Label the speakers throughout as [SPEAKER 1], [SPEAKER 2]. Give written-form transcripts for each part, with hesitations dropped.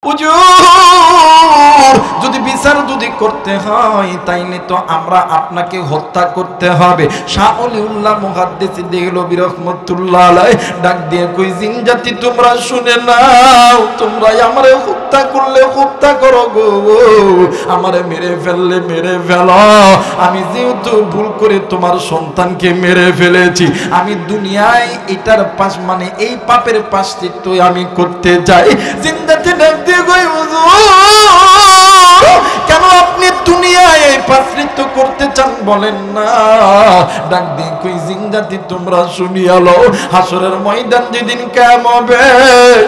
[SPEAKER 1] হুজুর যদি বিচার যদি করতে হয় তাইলে তো আমরা আপনাকে হত্যা করতে হবে। শাহ ওলিউল্লাহ মুহাদ্দিস দেহলভী রাহমাতুল্লাহ আলাইহি ডাক দিয়ে কই, জিন জাতি তোমরা শুনে নাও, তোমরা আমারে হত্যা করলে হত্যা করো গো, আমারে মেরে ফেললে মেরে ফেলো। আমি যেহেতু ভুল করে তোমার সন্তানকে মেরে ফেলেছি, আমি দুনিয়ায় এটার পাশ মানে এই পাপের প্রায়শ্চিত্ত আমি করতে চাই। জিন জাতি ডাক দিয়ে কই, হুজুর কেন আপনি দুনিয়ায় এই প্রায়শ্চিত্ত করতে চান বলেন না? ডাক দিয়ে কই, জিন জাতি তোমরা শুনিয়া লও, হাসরের ময়দান যেদিন কিয়ামত হবে,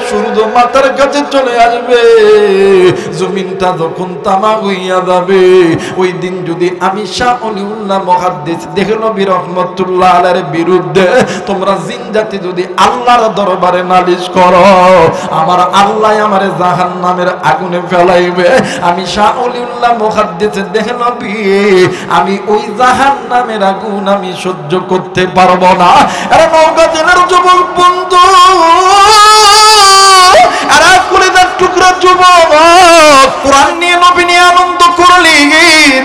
[SPEAKER 1] সূর্য মাথার কাছে চলে আসবে, জমিনটা যখন তামা হইয়া যাবে, ওই দিন যদি আমি শাহ ওলিউল্লাহ মুহাদ্দিস দেহলভী রাহমাতুল্লাহ আলাইহির বিরুদ্ধে তোমরা জিন জাতি যদি আল্লাহর দরবারে নালিশ করো, আমার আল্লাহ আমারে জাহান্নামের আগুনে ফেলাইবে। আমি শাহ ওলিউল্লাহ মুহাদ্দিস দেহলভী, আমি ওই জাহান্নামের আগুন আমি সহ্য করতে পারবো না। আরে নওগাঁ জেলার যুবক বন্ধু, আরে কলিজার টুকরা যুবক, কোরআন নিয়ে নবী নিয়ে আনন্দ করলি,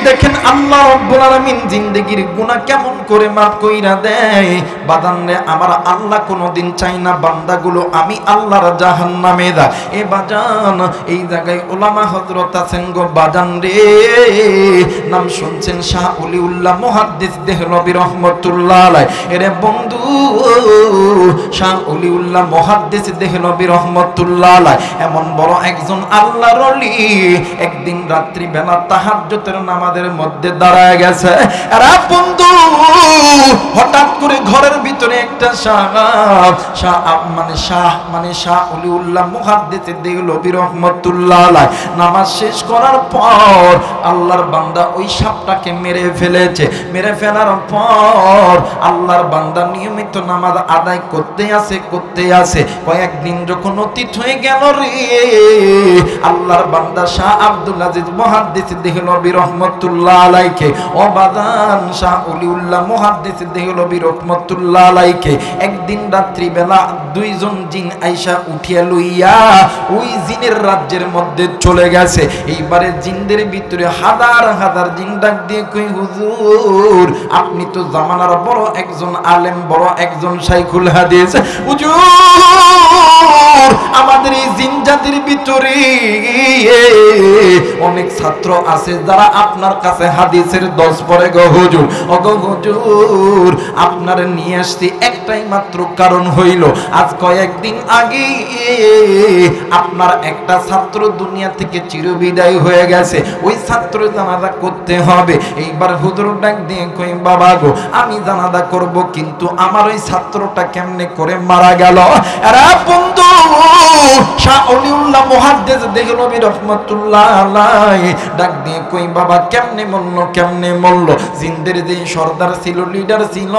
[SPEAKER 1] দেখেন আল্লাহ রাব্বুল আলামিন জিন্দেগির গুনাহ কেমন করে মাফ কইরা দেয়। বাদান রে, আমার আল্লাহ কোনোদিন চাই না বান্দাগুলো আমি আল্লাহর জাহান্নামে যায়। এ বাজান, এই জায়গায় ওলামা হযরত আছেন গো বাজান রে, নাম শুনছেন শাহ ওলিউল্লাহ মুহাদ্দিস দেহলভী রাহমাতুল্লাহ আলাইহি। এরে বন্ধু, শাহ ওলিউল্লাহ মুহাদ্দিস দেহলভী রাহমাতুল্লাহ আলাইহি এমন বড় একজন আল্লাহর ওলি, একদিন রাত্রি বেলা তাহাজ্জুদের নামাজের মধ্যে দাঁড়ায় গেছে। আরে বন্ধু, হঠাৎ করে ঘরের ভিতরে একটা শাহ ওলিউল্লাহ মুহাদ্দিস দেহলভী রাহমাতুল্লাহ আলাইহি নামাজ শেষ করার পর আল্লাহর বান্দা ওই সাপটাকে মেরে ফেলেছে। মেরে ফেলার পর আল্লাহর বান্দা নিয়মিত নামাজ আদায় করতে আসে। কয়েকদিন যখন অতীত হয়ে গেল রে, আল্লাহর বান্দা শাহ আব্দুল আজিজ মুহাদ্দিস দেহলভী রাহমাতুল্লাহ আলাইহি ও বাদান, শাহ ওলিউল্লাহ মুহাদ্দিস দেহলভী রাহমাতুল্লাহ আলাইহি একদিন রাত্রি বেলা দুইজন জিন আইসা উঠিয়া লইয়া ওই জিনের রাজ্যের মধ্যে চলে গেছে। এইবারে জিনদের ভিতরে হাজার হাজার জিন ডাক দিয়ে কই, হুজুর আপনি তো জামানার বড় একজন আলেম, বড় একজন শাইখুল হাদিস, হুজুর আমাদের এই জিন জাতির ভিতরে অনেক ছাত্র আছে যারা আপনার কাছে হাদিসের 10 পড়ে গো হুজুর। ও গো হুজুর, আপনার নিয়ে আসছি একটাই মাত্র কারণ হইল, আজ কয়েকদিন আগে আপনার একটা ছাত্র দুনিয়া থেকে চিরবিদায় হয়ে গেছে, ওই ছাত্র জানাজা করতে হবে। এইবার হুজুর ডাক দিয়ে কই, বাবা গো আমি জানাজা করব, কিন্তু আমার ওই ছাত্রটা কেমনে করে মারা গেল? আরে বন্ধু, শাহ ওলিউল্লাহ মুহাদ্দিস দেহলভী রাহমাতুল্লাহ আলাইহি ডাক দিয়ে কই, বাবা কেমনে মরল? জিনদের যে সর্দার ছিল, লিডার ছিল,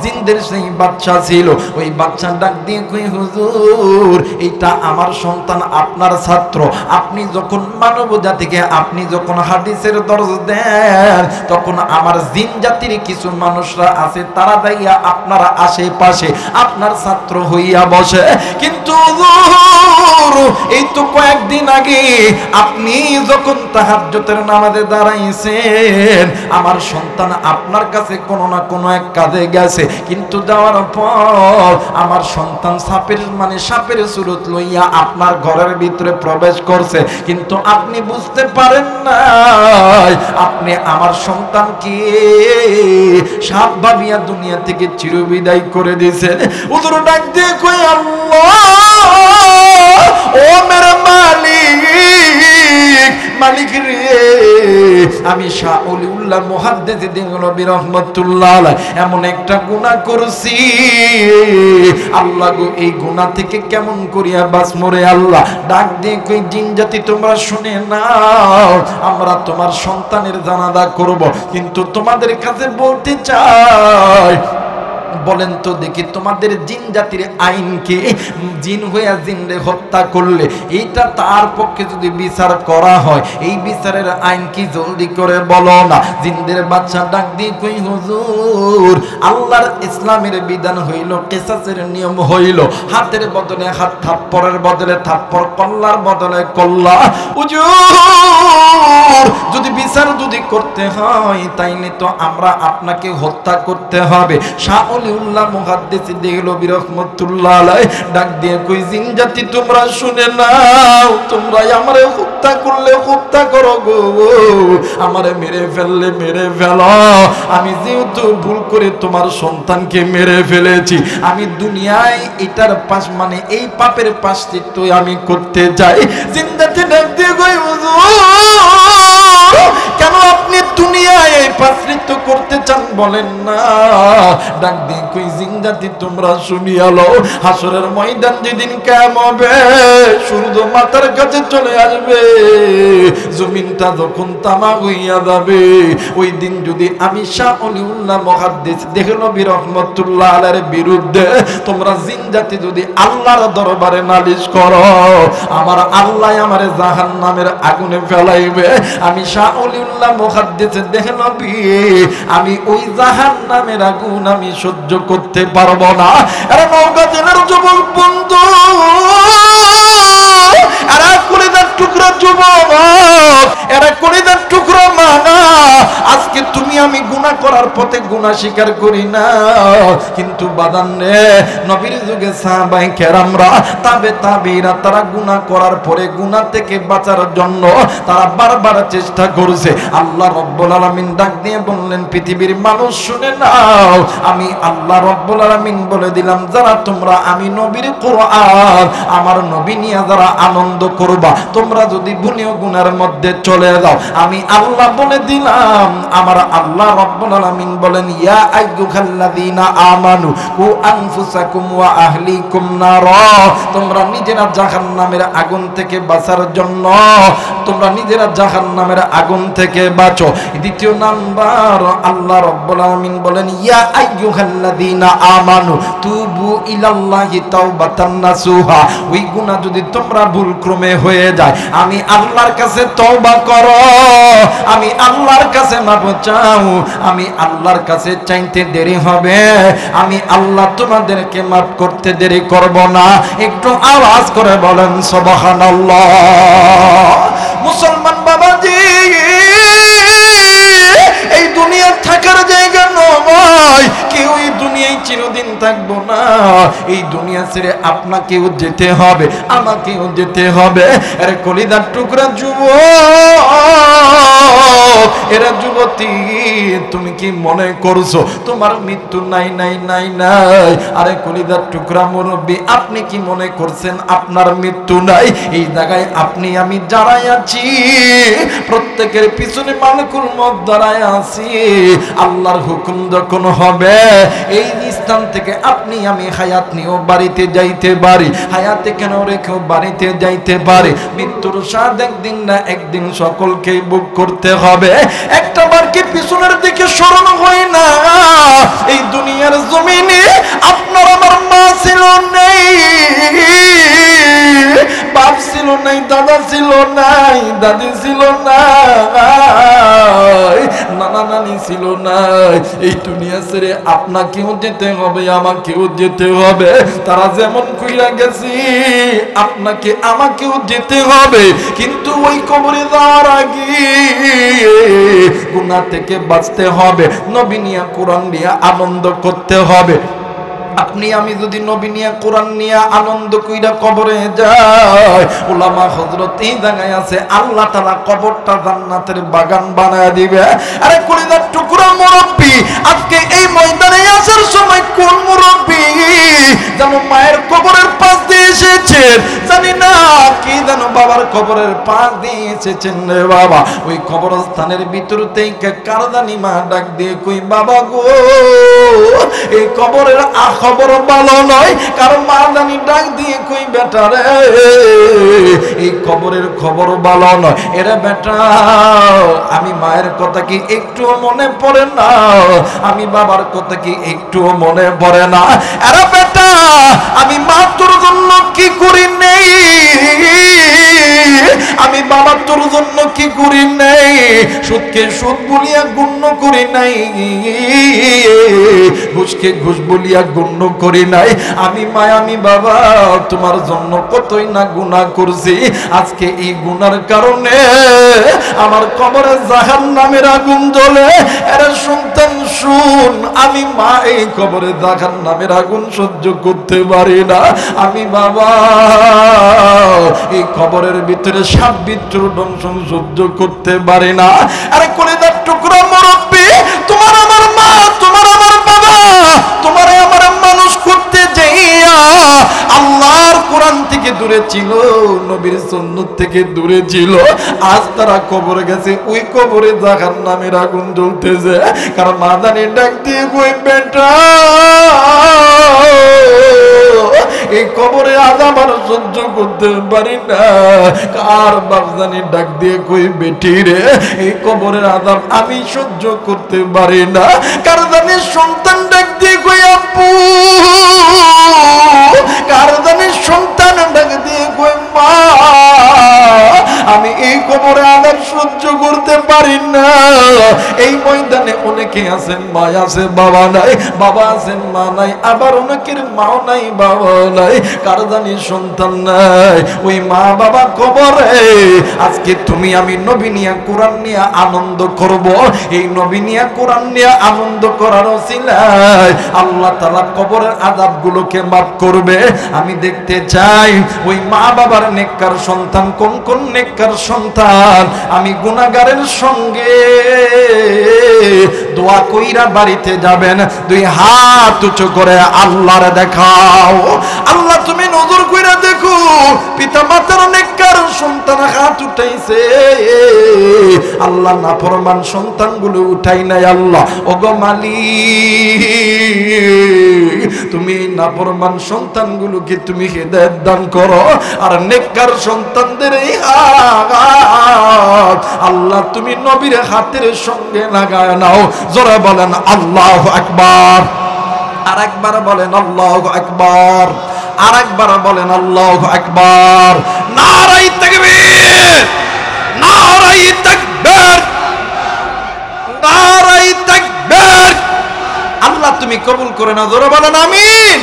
[SPEAKER 1] জিনদের সেই বাচ্চা ছিল, ওই বাচ্চা ডাক দিয়ে কই, হুজুর এটা আমার সন্তান, আপনার ছাত্র। আপনি যখন মানব জাতিকে আপনি যখন হাদিসের দর্শ দেন, তখন আমার জিন জাতির কিছু মানুষরা আছে, তারা যাইয়া আপনার আশেপাশে আপনার ছাত্র হইয়া বসে। কিন্তু এই তো কয়েকদিন আগে আপনি যখন তাহাজ্জুদের নামাজে দাঁড়াইছেন, আমার সন্তান আপনার কাছে কোনো না কোনো এক কাজে গেছে, কিন্তু যাওয়ার পর আমার সন্তান সাপের সুরত লইয়া আপনার ঘরের ভিতরে প্রবেশ করছে, কিন্তু আপনি বুঝতে পারেন নাই, আপনি আমার সন্তানকে সাপ ভাবিয়া দুনিয়া থেকে চিরবিদায় করে দিয়েছেন। হুজুর ডাক দিয়ে কই, আল্লাহ ও মেরে মালিক রে, আমি শাহ ওলিউল্লাহ মুহাদ্দিস দেহলভী রাহমাতুল্লাহ আলাইহি এমন একটা গুনাহ করছি, আল্লাহ গো এই গুনাহ থেকে কেমন করিয়া বাঁচমু রে আল্লাহ। ডাক দিয়ে কই, জিন জাতি তোমরা শুনে নাও, আমরা তোমার সন্তানের জানাজা করব, কিন্তু তোমাদের কাছে বলতে চাই বলেন তো দেখি তোমাদের জিন জাতির আইন কি? জিন হইয়া জিনরে হত্যা করলে এইটা তার পক্ষে যদি বিচার করা হয়, এই বিচারের আইন কি জলদি করে বলো না। জিনদের বাচ্চা ডাক দিয়ে কই হুজুর, আল্লাহর ইসলামের বিধান হইল, কিসাসের নিয়ম হইল হাতের বদলে হাত, থাপ্পড়ের বদলে থাপ্পড়, কল্লার বদলে কল্লা। হুজুর যদি বিচার যদি করতে হয় তাইলে তো আমরা আপনাকে হত্যা করতে হবে। শাহ ওলিউল্লাহ মুহাদ্দিস দেহলভী রাহমাতুল্লাহ আলাইহি ডাক দিয়ে কই জিন জাতি তোমরা শুনে নাও, তোমরা আমারে হত্যা করলে হত্যা করো গো, আমারে মেরে ফেললে মেরে ফেলো। আমি যেহেতু ভুল করে তোমার সন্তানকে মেরে ফেলেছি, আমি দুনিয়ায় এটার পাশ মানে এই পাপের প্রায়শ্চিত্ত আমি করতে চাই। জিন জাতি ডাক দিয়ে কই হুজুর কেন আপনি দুনিয়ায় এই প্রায়শ্চিত্ত করতে চান বলেন না। ডাক দিয়ে কই জিন জাতি তোমরা শুনিয়া লও, হাসরের ময়দান যেদিন কায়েম হবে সূর্য মাথার কাছে চলে আসবে, জমিনটা যখন তামা হইয়া যাবে, ওই দিন যদি আমি শাহ ওলিউল্লাহ মুহাদ্দিস দেহলভী রাহমাতুল্লাহ আলাইহির বিরুদ্ধে তোমরা জিন জাতি যদি আল্লাহর দরবারে নালিশ করো, আমার আল্লাহ আমারে জাহান্নামের আগুনে ফেলাইবে। আমি শাহ ওলিউল্লাহ মুহাদ্দিস দেহলভী আমি ওই জাহান্নামের আগুন আমি সহ্য করতে পারবো না। আরে নওগাঁ জেলার যুবক বন্ধু, এরা কলিজার টুকরা যুবক, এরা কলিজার টুকরা মা, আজকে তুমি আমি গুনাহ করার পথে গুনাহ স্বীকার করি না, কিন্তু বাদান রে নবীর যুগে সাহাবায়ে কেরামরা তাবেঈরা তারা গুনাহ করার পরে গুনাহ থেকে বাঁচার জন্য তারা বারবার চেষ্টা করেছে। আল্লাহ রাব্বুল আলামিন ডাক দিয়ে বললেন পৃথিবীর মানুষ শুনে নাও, আমি আল্লাহ রাব্বুল আলামিন বলে দিলাম যারা তোমরা আমি নবীর কোরআন আমার নবী নিয়ে যারা আনন্দ করবা, তোমরা যদি ভুলেও গুনার মধ্যে চলে যাও, আমি আল্লাহ বলে দিলাম, আমার আল্লাহ রাব্বুল আলামিন বলেন ইয়া আইয়ুহাল্লাযীনা আমানু কু আনফুসাকুম ওয়া আহলিকুম নারা, তোমরা নিজেরা জাহান্নামের আগুন থেকে বাঁচার জন্য তোমরা নিজেরা জাহান্নামের আগুন থেকে বাঁচো। দ্বিতীয় নাম্বার আল্লাহ রাব্বুল আলামিন বলেন ইয়া আইয়ুহাল্লাযীনা আমানু তুবু ইলাল্লাহি তাওবাতান নাসুহা, ওই গুনাহ যদি তোমরা ভুলক্রমে হয়ে যায় আমি আল্লাহর কাছে তওবা করো, আমি আল্লাহর কাছে মাপ চাও, আমি আল্লাহর কাছে চাইতে দেরি হবে, আমি আল্লাহ তোমাদেরকে মাফ করতে দেরি করব না। একটু আওয়াজ করে বলেন সুবহানাল্লাহ। মুসলমান বাবাজি, এই দুনিয়া থাকার জায়গা নয়, কেউ এই দুনিয়ায় চিরদিন থাকবো না, এই দুনিয়া ছেড়ে আপনাকেও যেতে হবে, আমাকেও যেতে হবে। আরে কলিজার টুকরা যুবক, এরা যুবতী, তুমি কি মনে করছো তোমার মৃত্যু নাই নাই নাই নাই? আরে কলিজার টুকরা মুরব্বী, আপনি কি মনে করছেন আপনার মৃত্যু নাই? এই জায়গায় আপনি আমি যারাই আছি প্রত্যেকের পিছনে মালিকুল মউত দাঁড়ায় আছি। আল্লাহর হুকুম যখন হবে এই স্থান থেকে আপনি আমি হায়াত নিয়েও বাড়িতে যাইতে পারি, হায়াতে কেন রেখেও বাড়িতে যাইতে পারি। মৃত্যুর স্বাদ একদিন না একদিন সকলকেই ভোগ করতে হবে। একটা বার কি পিছনের দিকে স্মরণ হয় না? এই দুনিয়ার জমিনে আপনার আমার মা ছিল নেই, বাপ ছিল নাই, দাদা ছিল নাই, দাদি ছিল নাই, নানা নানি ছিল নাই। এই দুনিয়া ছেড়ে আপনাকেও যেতে হবে, আমাকেও যেতে হবে। তারা যেমন কইরা গেছি আপনাকে আমাকেও যেতে হবে, কিন্তু ওই কবরে যাওয়ার আগে গুনাহ থেকে বাঁচতে হবে, নবী নিয়ে কোরআন নিয়ে আনন্দ করতে হবে। আপনি আমি যদি নবী নিয়ে কোরআন নিয়ে আনন্দ কইরা কবরে যায়, উলামা হযরত এই জায়গায় আছে আল্লাহ তাআলা কবরটা জান্নাতের বাগান বানায় দিবে। আরে কলিজার টুকরা মুরব্বি, আজকে এই ময়দানে আসার সময় কোন মুরব্বি যেন মায়ের কবরের পাশ দিয়ে এসেছেন, জানি না কি যেন বাবার কবরের পাশ দিয়ে এসেছেন রে বাবা। ওই কবরস্থানের ভিতর থেকে কারদানি মা ডাক দিয়ে কই বাবা গো, এই কবরের খবর ভালো নয়। কারণ মা জানি ডাক দিয়ে কই বেটা রে, এই কবরের খবর ভালো নয়। এরে বেটা, আমি মায়ের কথা কি একটু মনে পড়ে না? আমি বাবার কথা কি কি একটুও মনে পড়ে না? আরে বেটা, আমি মা তোর জন্য কি করি নেই, আমি বাবা তোর জন্য কি করি নাই, সুদকে সুদ বলিয়া গণ্য করি নাই, ঘুষকে ঘুষ বলিয়া গণ্য করি নাই। আমি মা আমি বাবা তোমার জন্য কতই না গুনাহ করছি। আজকে এই গুনার কারণে আমার কবরে জাহান্নামের আগুন জ্বলে। এর সন্তান শুন, আমি মা এই কবরে জাহান্নামের আগুন সহ্য করতে পারি না। আমি বাবা এই কবরের ভিতরে সাপ বিচ্ছুর দংশন সহ্য করতে পারি না। আরে কলিজার টুকরা মুরব্বি, তোমার আমার মা, তোমার আমার বাবা, তোমারে আমার মানুষ করতে যাইয়া আল্লাহর কোরআন থেকে দূরে ছিল, নবীর সুন্নাত থেকে দূরে ছিল। আজ তারা কবরে গেছে, ওই কবরে জাহান্নামের আগুন জ্বলতেছে। কারণ মাদানি ডাক দিয়ে কই বেটা, এই কবরে আযাব আর সহ্য করতে পারি না। কার বাপজানি ডাক দিয়ে কই বেটি রে, এই কবরের আযাব আমি সহ্য করতে পারি না। কার জানি সন্তান ডাক দিয়ে কই আব্বু, কার জানি সন্তান ডাক দিয়ে কই মা, আমি এই কবরে আযাব সহ্য করতে পারি না। এই ময়দানে অনেকে আছেন মা আছে বাবা নাই, বাবা আছেন মা নাই, আবার অনেকের মাও নাই বাবা নাই, কার জানি সন্তান নাই। ওই মা বাবা কবরে আজকে তুমি আমি নবী নিয়া কোরআন নিয়ে আনন্দ করব। এই নবী নিয়া কোরআন নিয়ে আনন্দ করার ওসিলায় আল্লাহ তাআলা কবরের আযাবগুলোকে মাফ করবে। আমি দেখতে চাই ওই মা বাবার নেককার সন্তান কোন কোন নেককার সন্তান আমি গুনাহগারের সঙ্গে দোয়া কইরা বাড়িতে যাবেন। দুই হাত উঁচু করে আল্লাহর দেখাও। আল্লাহ তুমি নজর কইরা দেখো, পিতা মাতার নেককার সন্তান হাত উঠাইছে, আল্লাহ নাফরমান সন্তানগুলো উঠাই নাই। আল্লাহ ওগো মালিক, তুমি নাফরমান সন্তানগুলোকে তুমি হিদায়াত দান করো, আর নেককার সন্তানদের এই হাত আল্লাহ তুমি নবীর হাতের সঙ্গে লাগায় নাও। জোরে বলেন আল্লাহু আকবার। আরেকবার বলেন আল্লাহু আকবার। আরেকবার বলেন আল্লাহু আকবার। নারায়ে তাকবীর, নারায়ে তাকবীর, নারায়ে তাকবীর। আল্লাহ তুমি কবুল করে নাও। জোরে বলেন আমিন।